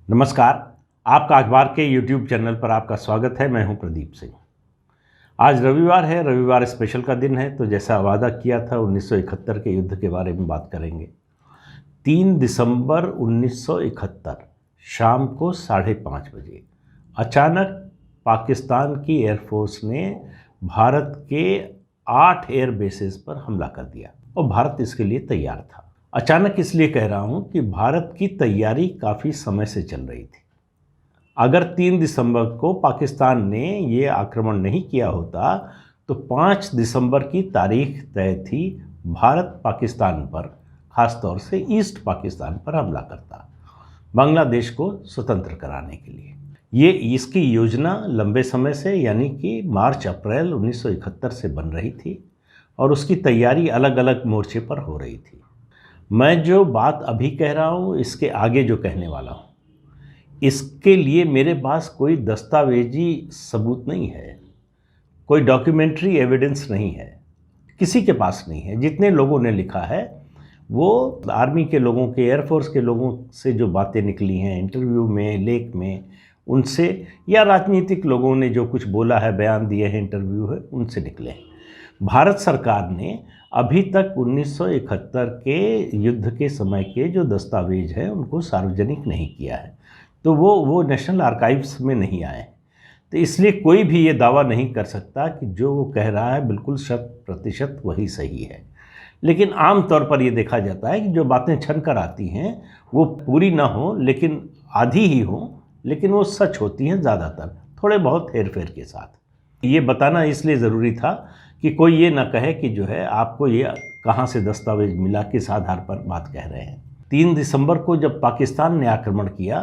नमस्कार। आपका अखबार के YouTube चैनल पर आपका स्वागत है। मैं हूं प्रदीप सिंह। आज रविवार है, रविवार स्पेशल का दिन है, तो जैसा वादा किया था 1971 के युद्ध के बारे में बात करेंगे। 3 दिसंबर 1971 शाम को 5:30 बजे अचानक पाकिस्तान की एयरफोर्स ने भारत के 8 एयर बेसेस पर हमला कर दिया और भारत इसके लिए तैयार था। अचानक इसलिए कह रहा हूं कि भारत की तैयारी काफ़ी समय से चल रही थी। अगर 3 दिसंबर को पाकिस्तान ने ये आक्रमण नहीं किया होता तो 5 दिसंबर की तारीख तय थी भारत पाकिस्तान पर, ख़ासतौर से ईस्ट पाकिस्तान पर हमला करता, बांग्लादेश को स्वतंत्र कराने के लिए। ये इसकी योजना लंबे समय से यानी कि मार्च अप्रैल 1971 से बन रही थी और उसकी तैयारी अलग अलग मोर्चे पर हो रही थी। मैं जो बात अभी कह रहा हूँ, इसके आगे जो कहने वाला हूँ, इसके लिए मेरे पास कोई दस्तावेजी सबूत नहीं है, कोई डॉक्यूमेंट्री एविडेंस नहीं है, किसी के पास नहीं है। जितने लोगों ने लिखा है वो आर्मी के लोगों के, एयरफोर्स के लोगों से जो बातें निकली हैं इंटरव्यू में, लेख में, उनसे, या राजनीतिक लोगों ने जो कुछ बोला है, बयान दिए हैं, इंटरव्यू है, उनसे निकले हैं। भारत सरकार ने अभी तक 1971 के युद्ध के समय के जो दस्तावेज हैं उनको सार्वजनिक नहीं किया है, तो वो नेशनल आर्काइव्स में नहीं आए। तो इसलिए कोई भी ये दावा नहीं कर सकता कि जो वो कह रहा है बिल्कुल 100% वही सही है। लेकिन आम तौर पर ये देखा जाता है कि जो बातें छन कर आती हैं वो पूरी ना हो, लेकिन आधी ही हो, लेकिन वो सच होती हैं ज़्यादातर, थोड़े बहुत हेर फेर के साथ। ये बताना इसलिए ज़रूरी था कि कोई ये ना कहे कि जो है आपको ये कहाँ से दस्तावेज मिला, किस आधार पर बात कह रहे हैं। 3 दिसंबर को जब पाकिस्तान ने आक्रमण किया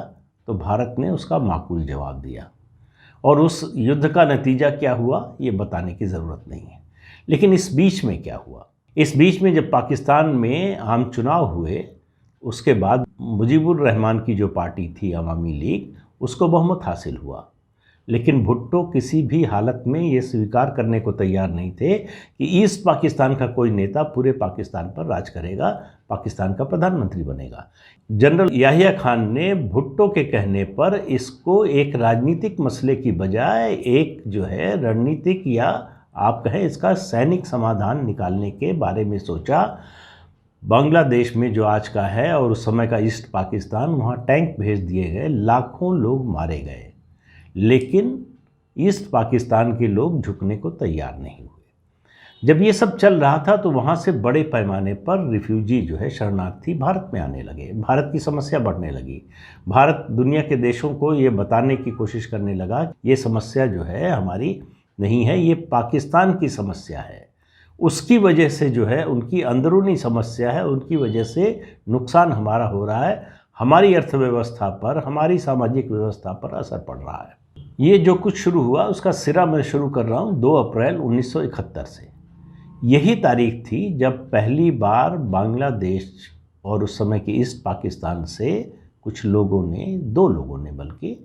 तो भारत ने उसका माकूल जवाब दिया और उस युद्ध का नतीजा क्या हुआ ये बताने की ज़रूरत नहीं है। लेकिन इस बीच में क्या हुआ? इस बीच में जब पाकिस्तान में आम चुनाव हुए, उसके बाद मुजीबुर रहमान की जो पार्टी थी अवामी लीग, उसको बहुमत हासिल हुआ। लेकिन भुट्टो किसी भी हालत में ये स्वीकार करने को तैयार नहीं थे कि ईस्ट पाकिस्तान का कोई नेता पूरे पाकिस्तान पर राज करेगा, पाकिस्तान का प्रधानमंत्री बनेगा। जनरल याहिया खान ने भुट्टो के कहने पर इसको एक राजनीतिक मसले की बजाय एक जो है रणनीतिक, या आप कहें इसका सैनिक समाधान निकालने के बारे में सोचा। बांग्लादेश में जो आज का है और उस समय का ईस्ट पाकिस्तान, वहाँ टैंक भेज दिए गए, लाखों लोग मारे गए, लेकिन ईस्ट पाकिस्तान के लोग झुकने को तैयार नहीं हुए। जब ये सब चल रहा था तो वहाँ से बड़े पैमाने पर रिफ्यूजी जो है, शरणार्थी भारत में आने लगे, भारत की समस्या बढ़ने लगी। भारत दुनिया के देशों को ये बताने की कोशिश करने लगा ये समस्या जो है हमारी नहीं है, ये पाकिस्तान की समस्या है, उसकी वजह से जो है उनकी अंदरूनी समस्या है, उनकी वजह से नुकसान हमारा हो रहा है, हमारी अर्थव्यवस्था पर, हमारी सामाजिक व्यवस्था पर असर पड़ रहा है। ये जो कुछ शुरू हुआ उसका सिरा मैं शुरू कर रहा हूँ 2 अप्रैल 1971 से। यही तारीख थी जब पहली बार बांग्लादेश और उस समय के ईस्ट पाकिस्तान से कुछ लोगों ने, 2 लोगों ने बल्कि,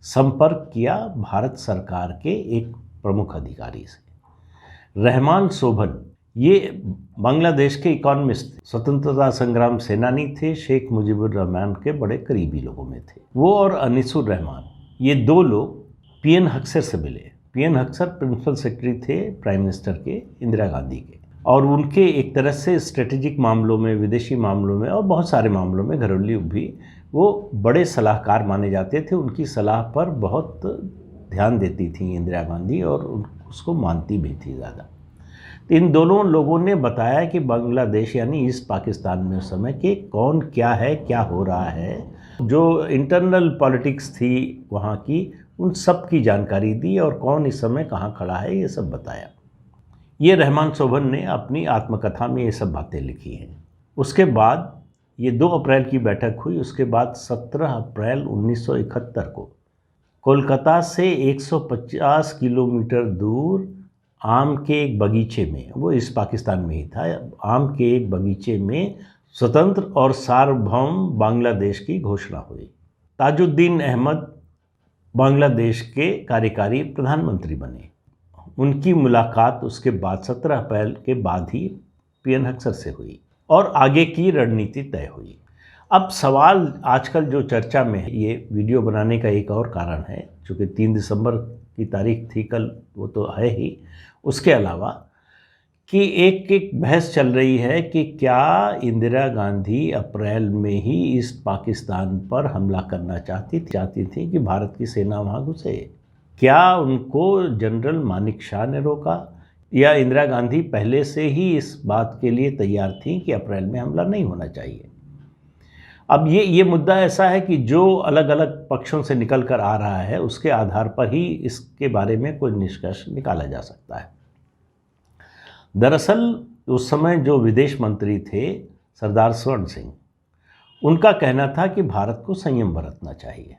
संपर्क किया भारत सरकार के एक प्रमुख अधिकारी से। रहमान सोबन, ये बांग्लादेश के इकोनॉमिस्ट थे, स्वतंत्रता संग्राम सेनानी थे, शेख मुजीबुर रहमान के बड़े करीबी लोगों में थे। वो और अनीसुर रहमान, ये 2 लोग पीएन हक्सर से मिले। पीएन हक्सर प्रिंसिपल सेक्रेटरी थे प्राइम मिनिस्टर के, इंदिरा गांधी के, और उनके एक तरह से स्ट्रेटेजिक मामलों में, विदेशी मामलों में और बहुत सारे मामलों में, घरेलू भी, वो बड़े सलाहकार माने जाते थे। उनकी सलाह पर बहुत ध्यान देती थी इंदिरा गांधी और उसको मानती भी थी ज़्यादा। इन दोनों लोगों ने बताया कि बांग्लादेश यानी ईस्ट पाकिस्तान में उस समय के कौन क्या है, क्या हो रहा है, जो इंटरनल पॉलिटिक्स थी वहाँ की, उन सब की जानकारी दी और कौन इस समय कहाँ खड़ा है ये सब बताया। ये रहमान सोबन ने अपनी आत्मकथा में ये सब बातें लिखी हैं। उसके बाद ये 2 अप्रैल की बैठक हुई। उसके बाद 17 अप्रैल 1971 को कोलकाता से 150 किलोमीटर दूर आम के एक बगीचे में, वो इस पाकिस्तान में ही था, आम के एक बगीचे में स्वतंत्र और सार्वभौम बांग्लादेश की घोषणा हुई। ताजुद्दीन अहमद बांग्लादेश के कार्यकारी प्रधानमंत्री बने। उनकी मुलाकात उसके बाद 17 अप्रैल के बाद ही पीएन हक्सर से हुई और आगे की रणनीति तय हुई। अब सवाल आजकल जो चर्चा में है, ये वीडियो बनाने का एक और कारण है, चूँकि 3 दिसंबर की तारीख थी कल, वो तो है ही, उसके अलावा कि एक बहस चल रही है कि क्या इंदिरा गांधी अप्रैल में ही इस पाकिस्तान पर हमला करना चाहती थी कि भारत की सेना वहाँ घुसे। क्या उनको जनरल मानिक शाह ने रोका, या इंदिरा गांधी पहले से ही इस बात के लिए तैयार थी कि अप्रैल में हमला नहीं होना चाहिए। अब ये मुद्दा ऐसा है कि जो अलग अलग पक्षों से निकल कर आ रहा है उसके आधार पर ही इसके बारे में कोई निष्कर्ष निकाला जा सकता है। दरअसल उस समय जो विदेश मंत्री थे सरदार स्वर्ण सिंह, उनका कहना था कि भारत को संयम बरतना चाहिए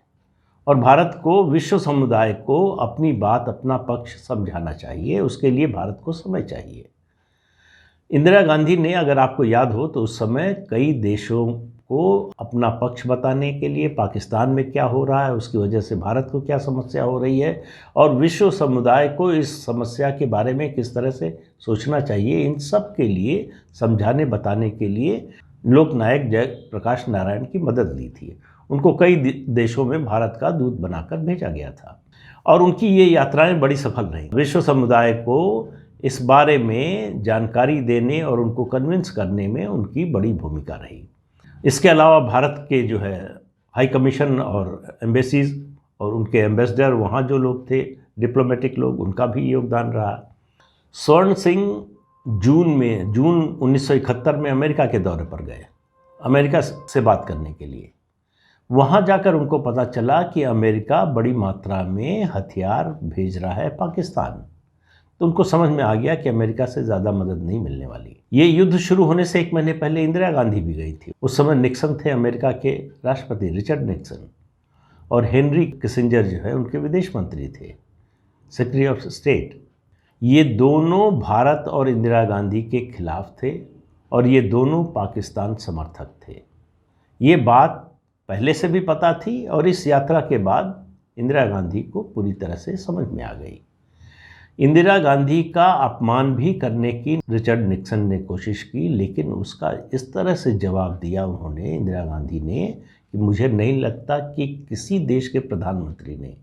और भारत को विश्व समुदाय को अपनी बात, अपना पक्ष समझाना चाहिए, उसके लिए भारत को समय चाहिए। इंदिरा गांधी ने, अगर आपको याद हो, तो उस समय कई देशों को अपना पक्ष बताने के लिए, पाकिस्तान में क्या हो रहा है, उसकी वजह से भारत को क्या समस्या हो रही है और विश्व समुदाय को इस समस्या के बारे में किस तरह से सोचना चाहिए, इन सब के लिए समझाने बताने के लिए लोकनायक जयप्रकाश नारायण की मदद ली थी। उनको कई देशों में भारत का दूत बनाकर भेजा गया था और उनकी ये यात्राएं बड़ी सफल रहीं। विश्व समुदाय को इस बारे में जानकारी देने और उनको कन्विंस करने में उनकी बड़ी भूमिका रही। इसके अलावा भारत के जो है हाई कमीशन और एम्बेसीज और उनके एम्बेसडर, वहाँ जो लोग थे डिप्लोमेटिक लोग, उनका भी योगदान रहा। स्वर्ण सिंह जून 1971 में अमेरिका के दौरे पर गए, अमेरिका से बात करने के लिए। वहाँ जाकर उनको पता चला कि अमेरिका बड़ी मात्रा में हथियार भेज रहा है पाकिस्तान, तो उनको समझ में आ गया कि अमेरिका से ज़्यादा मदद नहीं मिलने वाली। ये युद्ध शुरू होने से 1 महीने पहले इंदिरा गांधी भी गई थी। उस समय निक्सन थे अमेरिका के राष्ट्रपति, रिचर्ड निक्सन, और हेनरी किसिंजर जो है उनके विदेश मंत्री थे, सेक्रेटरी ऑफ स्टेट। ये दोनों भारत और इंदिरा गांधी के खिलाफ थे और ये दोनों पाकिस्तान समर्थक थे। ये बात पहले से भी पता थी और इस यात्रा के बाद इंदिरा गांधी को पूरी तरह से समझ में आ गई। इंदिरा गांधी का अपमान भी करने की रिचर्ड निक्सन ने कोशिश की, लेकिन उसका इस तरह से जवाब दिया उन्होंने, इंदिरा गांधी ने, कि मुझे नहीं लगता कि किसी देश के प्रधानमंत्री ने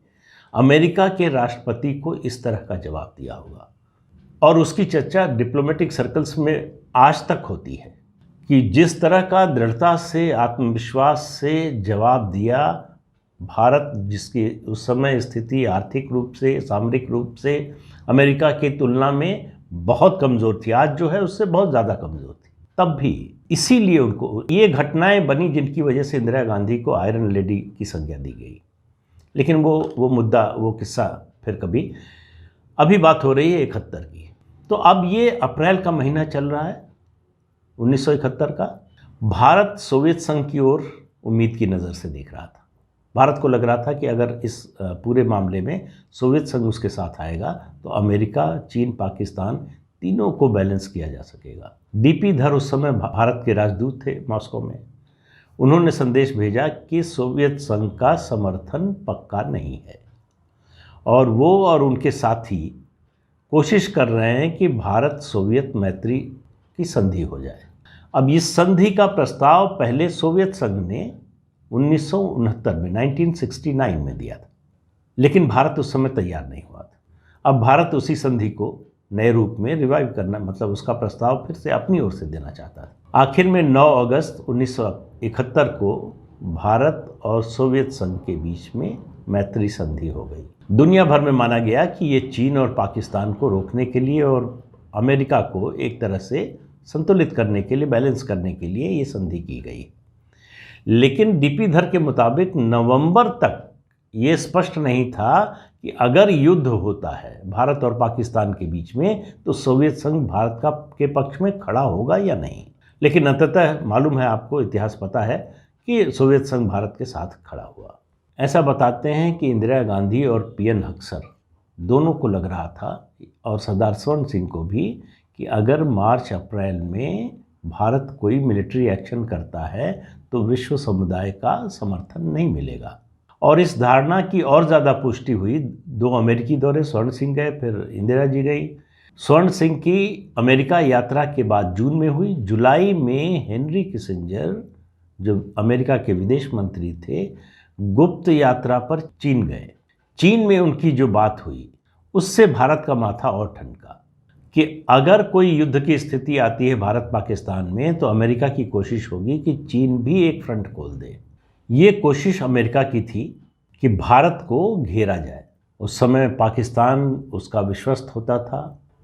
अमेरिका के राष्ट्रपति को इस तरह का जवाब दिया होगा। और उसकी चर्चा डिप्लोमेटिक सर्कल्स में आज तक होती है कि जिस तरह का दृढ़ता से, आत्मविश्वास से जवाब दिया भारत, जिसकी उस समय स्थिति आर्थिक रूप से, सामरिक रूप से अमेरिका की तुलना में बहुत कमज़ोर थी, आज जो है उससे बहुत ज़्यादा कमज़ोर थी, तब भी इसीलिए उनको ये घटनाएं बनी जिनकी वजह से इंदिरा गांधी को आयरन लेडी की संज्ञा दी गई। लेकिन वो मुद्दा, वो किस्सा फिर कभी, अभी बात हो रही है 71 की। तो अब ये अप्रैल का महीना चल रहा है 1971 का। भारत सोवियत संघ की ओर उम्मीद की नज़र से देख रहा था। भारत को लग रहा था कि अगर इस पूरे मामले में सोवियत संघ उसके साथ आएगा तो अमेरिका, चीन, पाकिस्तान तीनों को बैलेंस किया जा सकेगा। डीपी धर उस समय भारत के राजदूत थे मॉस्को में। उन्होंने संदेश भेजा कि सोवियत संघ का समर्थन पक्का नहीं है और वो और उनके साथी कोशिश कर रहे हैं कि भारत सोवियत मैत्री की संधि हो जाए। अब इस संधि का प्रस्ताव पहले सोवियत संघ ने 1969 में 1969 में दिया था, लेकिन भारत उस समय तैयार नहीं हुआ था। अब भारत उसी संधि को नए रूप में रिवाइव करना, मतलब उसका प्रस्ताव फिर से अपनी ओर से देना चाहता है। आखिर में 9 अगस्त 1971 को भारत और सोवियत संघ के बीच में मैत्री संधि हो गई। दुनिया भर में माना गया कि ये चीन और पाकिस्तान को रोकने के लिए और अमेरिका को एक तरह से संतुलित करने के लिए, बैलेंस करने के लिए ये संधि की गई। लेकिन डीपी धर के मुताबिक नवंबर तक ये स्पष्ट नहीं था कि अगर युद्ध होता है भारत और पाकिस्तान के बीच में तो सोवियत संघ भारत के पक्ष में खड़ा होगा या नहीं। लेकिन अंततः मालूम है आपको, इतिहास पता है कि सोवियत संघ भारत के साथ खड़ा हुआ। ऐसा बताते हैं कि इंदिरा गांधी और पीएन हक्सर दोनों को लग रहा था, और सरदार स्वर्ण सिंह को भी, कि अगर मार्च अप्रैल में भारत कोई मिलिट्री एक्शन करता है तो विश्व समुदाय का समर्थन नहीं मिलेगा। और इस धारणा की और ज़्यादा पुष्टि हुई 2 अमेरिकी दौरे, स्वर्ण सिंह गए, फिर इंदिरा जी गई। स्वर्ण सिंह की अमेरिका यात्रा के बाद जून में हुई। जुलाई में हेनरी किसिंजर जो अमेरिका के विदेश मंत्री थे, गुप्त यात्रा पर चीन गए। चीन में उनकी जो बात हुई उससे भारत का माथा और ठनका कि अगर कोई युद्ध की स्थिति आती है भारत पाकिस्तान में तो अमेरिका की कोशिश होगी कि चीन भी एक फ्रंट खोल दे। ये कोशिश अमेरिका की थी कि भारत को घेरा जाए। उस समय पाकिस्तान उसका विश्वस्त होता था।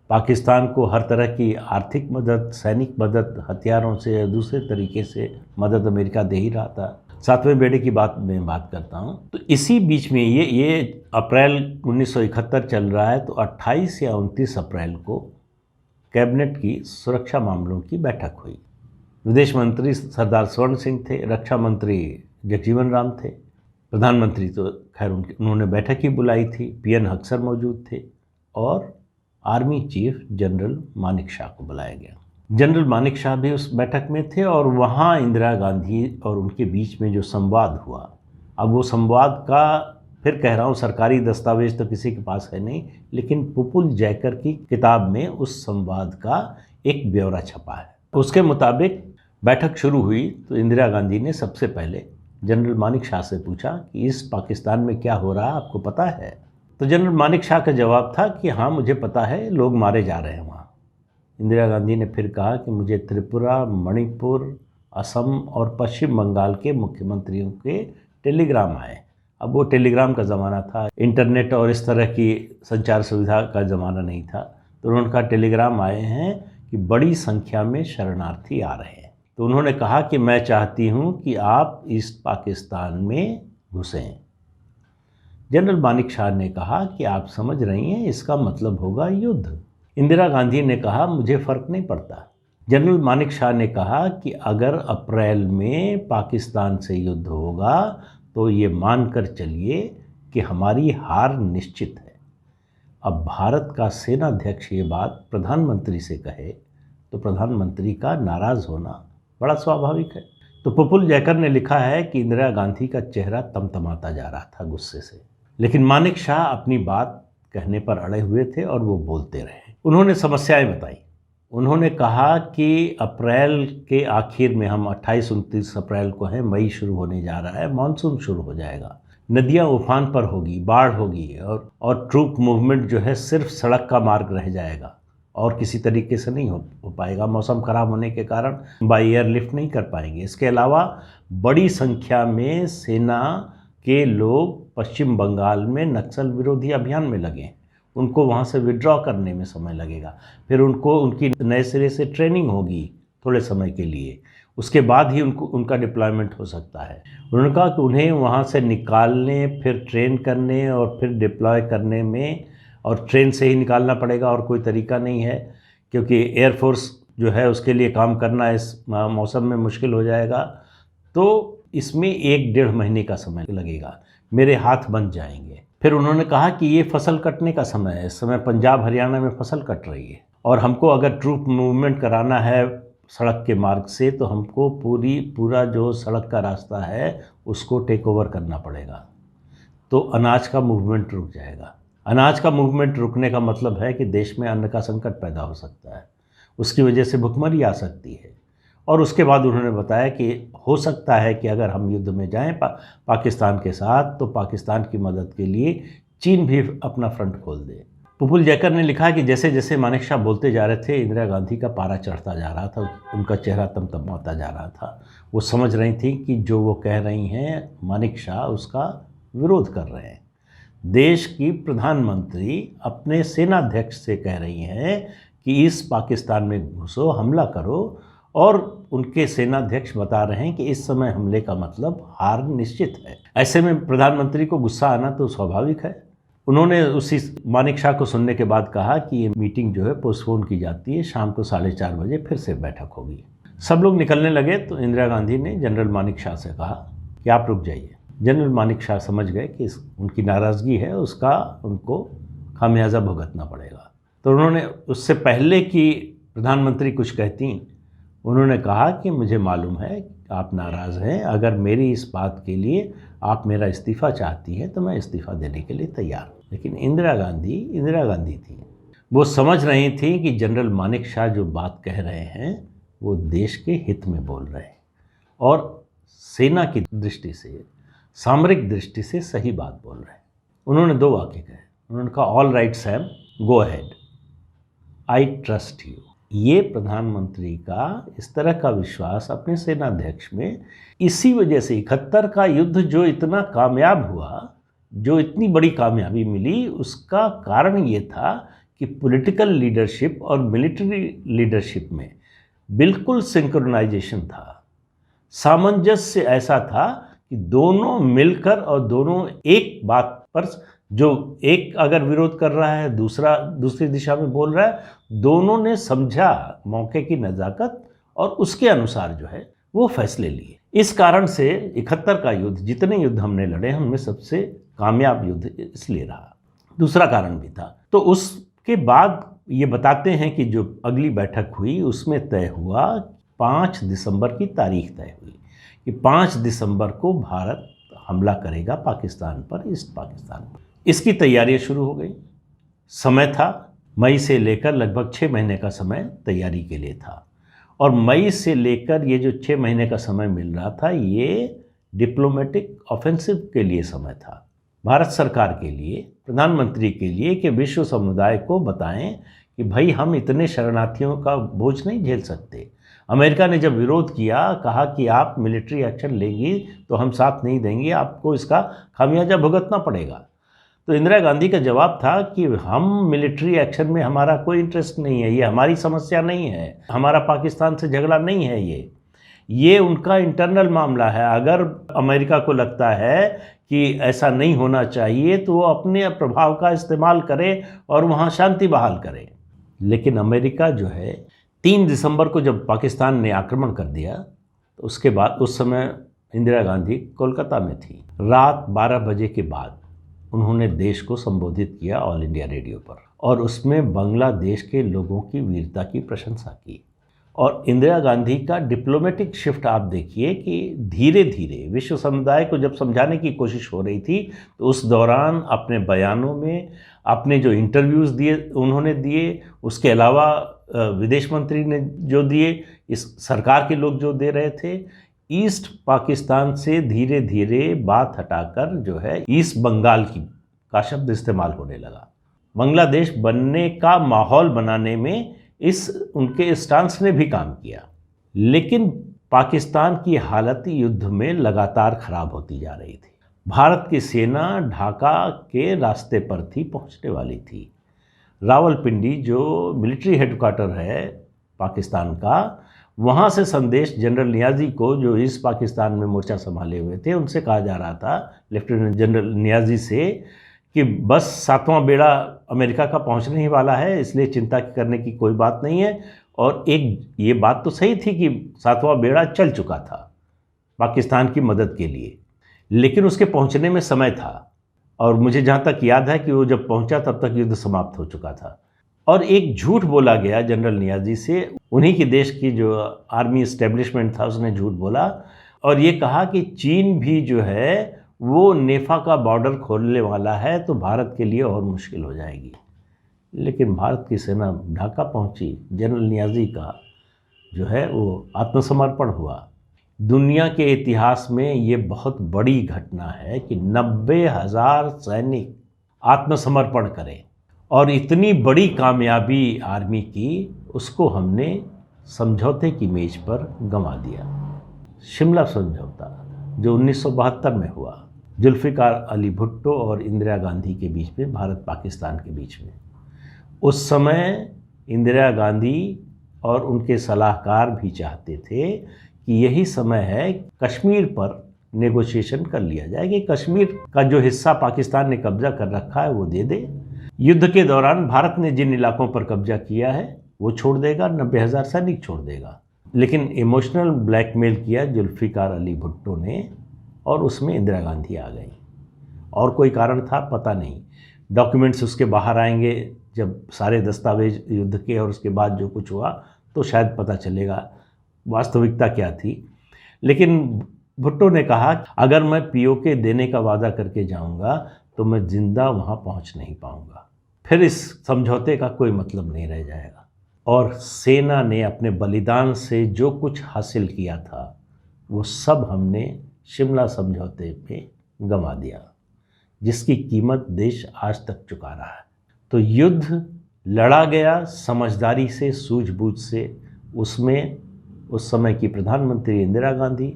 पाकिस्तान को हर तरह की आर्थिक मदद, सैनिक मदद, हथियारों से या दूसरे तरीके से मदद अमेरिका दे ही रहा था। सातवें बेड़े की बात मैं बात करता हूँ। तो इसी बीच में ये अप्रैल 1971 चल रहा है, तो 28 या 29 अप्रैल को कैबिनेट की सुरक्षा मामलों की बैठक हुई। विदेश मंत्री सरदार स्वर्ण सिंह थे, रक्षा मंत्री जगजीवन राम थे, प्रधानमंत्री तो खैर उन्होंने बैठक ही बुलाई थी, पीएन हक्सर मौजूद थे और army chief general Manik Shah को बुलाया गया। जनरल मानिक शाह भी उस बैठक में थे और वहाँ इंदिरा गांधी और उनके बीच में जो संवाद हुआ, अब वो संवाद का फिर कह रहा हूँ सरकारी दस्तावेज तो किसी के पास है नहीं, लेकिन पुपुल जैकर की किताब में उस संवाद का एक ब्यौरा छपा है। उसके मुताबिक बैठक शुरू हुई तो इंदिरा गांधी ने सबसे पहले जनरल मानिक शाह से पूछा कि इस पाकिस्तान में क्या हो रहा है आपको पता है? तो जनरल मानिक शाह का जवाब था कि हाँ मुझे पता है, लोग मारे जा रहे हैं वहाँ। इंदिरा गांधी ने फिर कहा कि मुझे त्रिपुरा, मणिपुर, असम और पश्चिम बंगाल के मुख्यमंत्रियों के टेलीग्राम आए। अब वो टेलीग्राम का ज़माना था, इंटरनेट और इस तरह की संचार सुविधा का ज़माना नहीं था। तो उन्होंने कहा टेलीग्राम आए हैं कि बड़ी संख्या में शरणार्थी आ रहे हैं। तो उन्होंने कहा कि मैं चाहती हूँ कि आप ईस्ट पाकिस्तान में घुसें। जनरल मानिक शाह ने कहा कि आप समझ रही हैं इसका मतलब होगा युद्ध। इंदिरा गांधी ने कहा मुझे फ़र्क नहीं पड़ता। जनरल मानिक शाह ने कहा कि अगर अप्रैल में पाकिस्तान से युद्ध होगा तो ये मानकर चलिए कि हमारी हार निश्चित है। अब भारत का सेनाध्यक्ष ये बात प्रधानमंत्री से कहे तो प्रधानमंत्री का नाराज़ होना बड़ा स्वाभाविक है। तो पुपुल जैकर ने लिखा है कि इंदिरा गांधी का चेहरा तमतमाता जा रहा था गुस्से से, लेकिन मानिक शाह अपनी बात कहने पर अड़े हुए थे और वो बोलते रहे। उन्होंने समस्याएं बताई। उन्होंने कहा कि अप्रैल के आखिर में, हम 28-29 अप्रैल को हैं, मई शुरू होने जा रहा है, मानसून शुरू हो जाएगा, नदियां उफान पर होगी, बाढ़ होगी और ट्रूप मूवमेंट जो है सिर्फ सड़क का मार्ग रह जाएगा और किसी तरीके से नहीं हो पाएगा। मौसम ख़राब होने के कारण बाई एयर लिफ्ट नहीं कर पाएंगे। इसके अलावा बड़ी संख्या में सेना के लोग पश्चिम बंगाल में नक्सल विरोधी अभियान में लगे, उनको वहाँ से विड्रॉ करने में समय लगेगा, फिर उनकी नए सिरे से ट्रेनिंग होगी थोड़े समय के लिए, उसके बाद ही उनका डिप्लॉयमेंट हो सकता है। उन्होंने कहा कि उन्हें वहाँ से निकालने, फिर ट्रेन करने और फिर डिप्लॉय करने में, और ट्रेन से ही निकालना पड़ेगा और कोई तरीका नहीं है, क्योंकि एयरफोर्स जो है उसके लिए काम करना इस मौसम में मुश्किल हो जाएगा। तो इसमें 1-1.5 महीने का समय लगेगा, मेरे हाथ बंध जाएंगे। फिर उन्होंने कहा कि ये फसल कटने का समय है, इस समय पंजाब हरियाणा में फसल कट रही है और हमको अगर ट्रूप मूवमेंट कराना है सड़क के मार्ग से तो हमको पूरा जो सड़क का रास्ता है उसको टेक ओवर करना पड़ेगा। तो अनाज का मूवमेंट रुक जाएगा। अनाज का मूवमेंट रुकने का मतलब है कि देश में अन्न का संकट पैदा हो सकता है, उसकी वजह से भुखमरी आ सकती है। और उसके बाद उन्होंने बताया कि हो सकता है कि अगर हम युद्ध में जाएं पाकिस्तान के साथ तो पाकिस्तान की मदद के लिए चीन भी अपना फ्रंट खोल दे। पुपुल जैकर ने लिखा कि जैसे जैसे मानिक शाह बोलते जा रहे थे, इंदिरा गांधी का पारा चढ़ता जा रहा था, उनका चेहरा तमतमाता जा रहा था। वो समझ रही थी कि जो वो कह रही हैं मानिक शाह उसका विरोध कर रहे हैं। देश की प्रधानमंत्री अपने सेनाध्यक्ष से कह रही हैं कि इस पाकिस्तान में घुसो, हमला करो, और उनके सेनाध्यक्ष बता रहे हैं कि इस समय हमले का मतलब हार निश्चित है। ऐसे में प्रधानमंत्री को गुस्सा आना तो स्वाभाविक है। उन्होंने उसी मानिक शाह को सुनने के बाद कहा कि ये मीटिंग जो है पोस्टपोन की जाती है, शाम को 4:30 बजे फिर से बैठक होगी। सब लोग निकलने लगे तो इंदिरा गांधी ने जनरल मानिक शाह से कहा कि आप रुक जाइए। जनरल मानिक शाह समझ गए कि उनकी नाराज़गी है, उसका उनको खामियाजा भुगतना पड़ेगा। तो उन्होंने उससे पहले कि प्रधानमंत्री कुछ कहती, उन्होंने कहा कि मुझे मालूम है आप नाराज़ हैं, अगर मेरी इस बात के लिए आप मेरा इस्तीफ़ा चाहती हैं तो मैं इस्तीफ़ा देने के लिए तैयार हूँ। लेकिन इंदिरा गांधी थी, वो समझ रही थी कि जनरल मानिक शाह जो बात कह रहे हैं वो देश के हित में बोल रहे हैं और सेना की दृष्टि से, सामरिक दृष्टि से सही बात बोल रहे हैं। उन्होंने 2 वाक्य कहे। उन्होंने कहा, all right Sam, go ahead, I trust you. ये प्रधानमंत्री का इस तरह का विश्वास अपने सेनाध्यक्ष में, इसी वजह से 71 का युद्ध जो इतना कामयाब हुआ, जो इतनी बड़ी कामयाबी मिली, उसका कारण ये था कि पॉलिटिकल लीडरशिप और मिलिट्री लीडरशिप में बिल्कुल सिंक्रोनाइजेशन था, सामंजस्य ऐसा था कि दोनों मिलकर और दोनों एक बात पर, जो एक अगर विरोध कर रहा है दूसरा दूसरी दिशा में बोल रहा है, दोनों ने समझा मौके की नज़ाकत और उसके अनुसार जो है वो फैसले लिए। इस कारण से 71 का युद्ध, जितने युद्ध हमने लड़े उनमें सबसे कामयाब युद्ध इसलिए रहा। दूसरा कारण भी था। तो उसके बाद ये बताते हैं कि जो अगली बैठक हुई उसमें तय हुआ, 5 दिसंबर की तारीख तय हुई कि 5 दिसंबर को भारत हमला करेगा पाकिस्तान पर, ईस्ट पाकिस्तान पर। इसकी तैयारियां शुरू हो गई। समय था मई से लेकर लगभग 6 महीने का समय तैयारी के लिए था, और मई से लेकर ये जो 6 महीने का समय मिल रहा था, ये डिप्लोमेटिक ऑफेंसिव के लिए समय था, भारत सरकार के लिए, प्रधानमंत्री के लिए, कि विश्व समुदाय को बताएं कि भाई हम इतने शरणार्थियों का बोझ नहीं झेल सकते। अमेरिका ने जब विरोध किया, कहा कि आप मिलिट्री एक्शन लेंगी तो हम साथ नहीं देंगे, आपको इसका खामियाजा भुगतना पड़ेगा। तो इंदिरा गांधी का जवाब था कि हम मिलिट्री एक्शन में हमारा कोई इंटरेस्ट नहीं है, ये हमारी समस्या नहीं है, हमारा पाकिस्तान से झगड़ा नहीं है, ये उनका इंटरनल मामला है। अगर अमेरिका को लगता है कि ऐसा नहीं होना चाहिए तो वो अपने प्रभाव का इस्तेमाल करे और वहाँ शांति बहाल करे। लेकिन अमेरिका जो है, 3 दिसंबर को जब पाकिस्तान ने आक्रमण कर दिया, तो उसके बाद, उस समय इंदिरा गांधी कोलकाता में थी। रात 12 बजे के बाद उन्होंने देश को संबोधित किया ऑल इंडिया रेडियो पर, और उसमें बांग्लादेश के लोगों की वीरता की प्रशंसा की। और इंदिरा गांधी का डिप्लोमेटिक शिफ्ट आप देखिए कि धीरे धीरे विश्व समुदाय को जब समझाने की कोशिश हो रही थी, तो उस दौरान अपने बयानों में, अपने जो इंटरव्यूज़ दिए उन्होंने दिए, उसके अलावा विदेश मंत्री ने जो दिए, इस सरकार के लोग जो दे रहे थे, ईस्ट पाकिस्तान से धीरे धीरे बात हटाकर जो है ईस्ट बंगाल का शब्द इस्तेमाल होने लगा। बांग्लादेश बनने का माहौल बनाने में इस उनके स्टांस ने भी काम किया। लेकिन पाकिस्तान की हालत युद्ध में लगातार खराब होती जा रही थी। भारत की सेना ढाका के रास्ते पर थी, पहुंचने वाली थी। रावलपिंडी जो मिलिट्री हेडक्वार्टर है पाकिस्तान का, वहाँ से संदेश जनरल नियाज़ी को, जो ईस्ट पाकिस्तान में मोर्चा संभाले हुए थे, उनसे कहा जा रहा था, लेफ्टिनेंट जनरल नियाज़ी से, कि बस 7वां बेड़ा अमेरिका का पहुंचने ही वाला है, इसलिए चिंता करने की कोई बात नहीं है। और एक ये बात तो सही थी कि 7वां बेड़ा चल चुका था पाकिस्तान की मदद के लिए, लेकिन उसके पहुंचने में समय था, और मुझे जहाँ तक याद है कि वो जब पहुंचा तब तक युद्ध समाप्त हो चुका था। और एक झूठ बोला गया जनरल नियाज़ी से, उन्हीं की देश की जो आर्मी इस्टेब्लिशमेंट था उसने झूठ बोला, और ये कहा कि चीन भी जो है वो नेफा का बॉर्डर खोलने वाला है, तो भारत के लिए और मुश्किल हो जाएगी। लेकिन भारत की सेना ढाका पहुंची, जनरल नियाज़ी का जो है वो आत्मसमर्पण हुआ। दुनिया के इतिहास में ये बहुत बड़ी घटना है कि 90,000 सैनिक आत्मसमर्पण करें, और इतनी बड़ी कामयाबी आर्मी की, उसको हमने समझौते की मेज पर गंवा दिया। शिमला समझौता जो 1972 में हुआ, जुल्फ़िकार अली भुट्टो और इंदिरा गांधी के बीच में, भारत पाकिस्तान के बीच में। उस समय इंदिरा गांधी और उनके सलाहकार भी चाहते थे कि यही समय है कश्मीर पर नेगोशिएशन कर लिया जाए, कि कश्मीर का जो हिस्सा पाकिस्तान ने कब्जा कर रखा है वो दे दे। युद्ध के दौरान भारत ने जिन इलाकों पर कब्जा किया है वो छोड़ देगा, 90,000 सैनिक छोड़ देगा। लेकिन इमोशनल ब्लैकमेल किया जुल्फ़िकार अली भुट्टो ने, और उसमें इंदिरा गांधी आ गई। और कोई कारण था पता नहीं, डॉक्यूमेंट्स उसके बाहर आएंगे जब सारे दस्तावेज युद्ध के, और उसके बाद जो कुछ हुआ तो शायद पता चलेगा वास्तविकता क्या थी। लेकिन भुट्टो ने कहा, अगर मैं पीओके देने का वादा करके जाऊंगा तो मैं जिंदा वहां पहुंच नहीं पाऊंगा, फिर इस समझौते का कोई मतलब नहीं रह जाएगा। और सेना ने अपने बलिदान से जो कुछ हासिल किया था वो सब हमने शिमला समझौते पे गंवा दिया, जिसकी कीमत देश आज तक चुका रहा है। तो युद्ध लड़ा गया समझदारी से, सूझबूझ से। उसमें उस समय की प्रधानमंत्री इंदिरा गांधी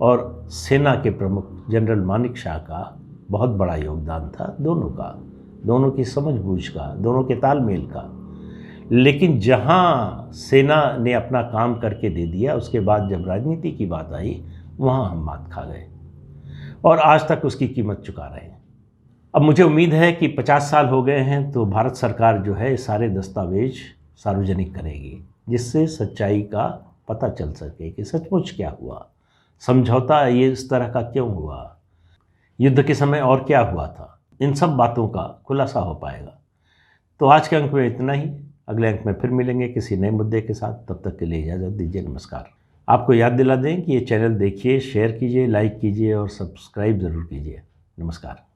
और सेना के प्रमुख जनरल मानिक शाह का बहुत बड़ा योगदान था, दोनों का, दोनों की समझबूझ का, दोनों के तालमेल का। लेकिन जहाँ सेना ने अपना काम करके दे दिया, उसके बाद जब राजनीति की बात आई, वहाँ हम मात खा गए और आज तक उसकी कीमत चुका रहे हैं। अब मुझे उम्मीद है कि 50 साल हो गए हैं तो भारत सरकार जो है सारे दस्तावेज सार्वजनिक करेगी, जिससे सच्चाई का पता चल सके कि सचमुच क्या हुआ, समझौता ये इस तरह का क्यों हुआ, युद्ध के समय और क्या हुआ था। इन सब बातों का खुलासा हो पाएगा। तो आज के अंक में इतना ही। अगले अंक में फिर मिलेंगे किसी नए मुद्दे के साथ। तब तक के लिए इजाज़त दीजिए। नमस्कार। आपको याद दिला दें कि ये चैनल देखिए, शेयर कीजिए, लाइक कीजिए और सब्सक्राइब ज़रूर कीजिए। नमस्कार।